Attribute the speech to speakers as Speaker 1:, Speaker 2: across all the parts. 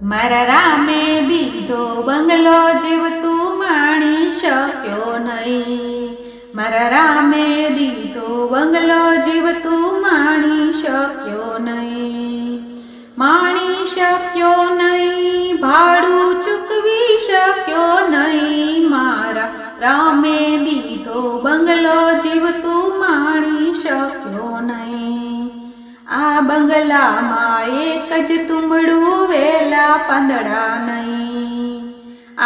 Speaker 1: મારા રામે દીધો બંગલો જીવતું માણી શક્યો નહીં. મારા રામે દીધો બંગલો જીવતું માણી શક્યો નહીં. માણી શક્યો નહીં, ભાડું ચૂકવી શક્યો નહીં. મારા રામે દીધો બંગલો જીવતું માણી શક્યો નહીં. આ બંગલામાં એક જ તુંબડું વેલા પાંદડા નહીં.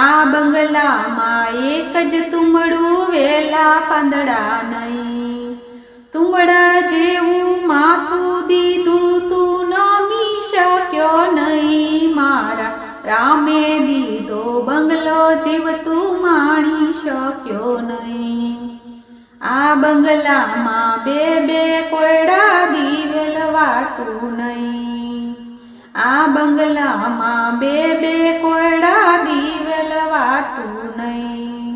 Speaker 1: આ બંગલામાં એક જ તુંબડું વેલા પાંદડા નહીં. તુંબડા જેવું માથું દીધું તું નમી શક્યો નહીં. મારા રામે દીધો બંગલો જીવતું માણી શક્યો નહીં. આ બંગલામાં બે કોયડા દિવેલ વાટું નહીં. આ બંગલામાં બે કોયડા દિવેલ વાટું નહીં.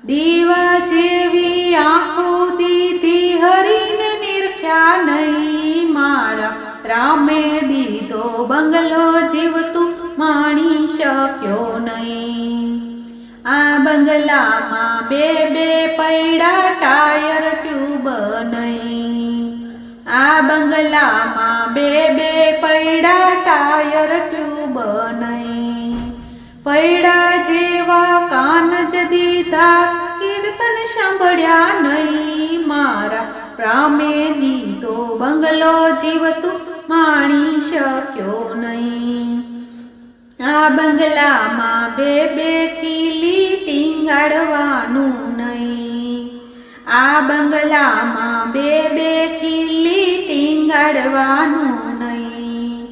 Speaker 1: દીવા જેવી આંખો દીધી હરીને નિરખ્યા નહીં. મારા રામે દીધો બંગલો જીવતું માણી શક્યો નહીં. આ બંગલામાં બે પૈડા ટાયર ટ્યુબ નહીં. આ બંગલામાં બે પૈડા ટાયર ટ્યુબ નહીં. પૈડા જેવા કાન જ દીધા કીર્તન સાંભળ્યા નહીં. મારા રામે દીધો બંગલો જીવતું માણી શક્યો નહીં. આ બંગલામાં બે ખીલી ટીંગાડવાનું નહીં. આ બંગલામાં બે ખીલી ટીંગાડવાનું નહીં.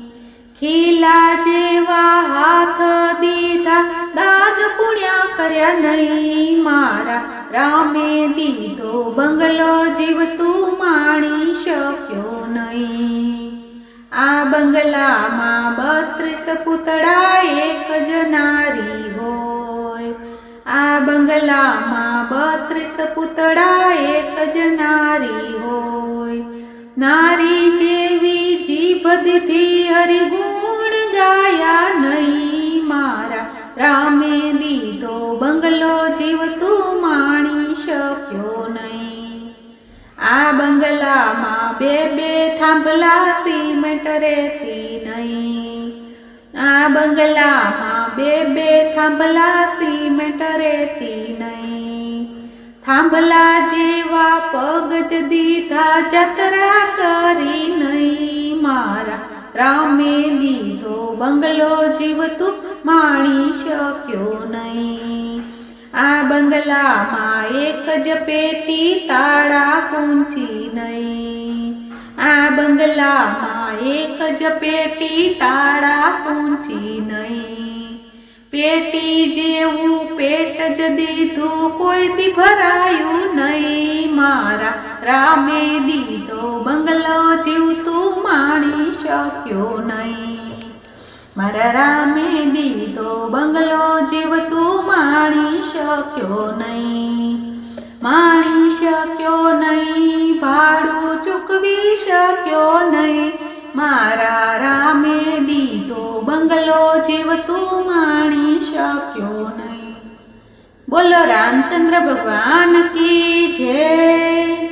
Speaker 1: ખીલા જેવા હાથ દીધા દાન પુણ્ય કર્યા નહીં. મારા રામે દીધો બંગલો જીવતું માણી શક્યો નહીં. આ બંગલામાં 32 પૂતળા એક જ નારી હોય. આ બંગલામાં 32 પૂતળા એક જ નારી હોય. નારી જેવી જીભ દીધી હરિગુણ ગાયા નહીં. મારા રામે દીધો બંગલો જીવતું માણી શક્યો નહીં. આ બંગલામાં બે થાંભલા સિમેન્ટ રેતી નહીં. આ બંગલામાં બે થાંભલા સિમેન્ટ રેતી નહીં. થાંભલા જેવા પગ જ દીધા જાત્રા કરી નહીં. મારા રામે દીધો બંગલો જીવતું માણી શક્યો નહીં. આ બંગલામાં એક જ પેટી તાળા કુંચી નહીં. આ બંગલામાં એક જ પેટી તાળા કુંચી નહીં. પેટી જેવું પેટ જ દીધું કોઈથી ભરાયું નહીં. મારા રામે દીધો બંગલો જીવતું માણી શક્યો નહીં. મારા રામે દીધો બંગલો જીવતું માણી શક્યો નહીં. માણી શક્યો નહીં, ભાડું ચૂકવી શક્યો નહીં. મારા રામે દીધો બંગલો જીવતું માણી શક્યો નહીં. બોલો રામચંદ્ર ભગવાન કી જય.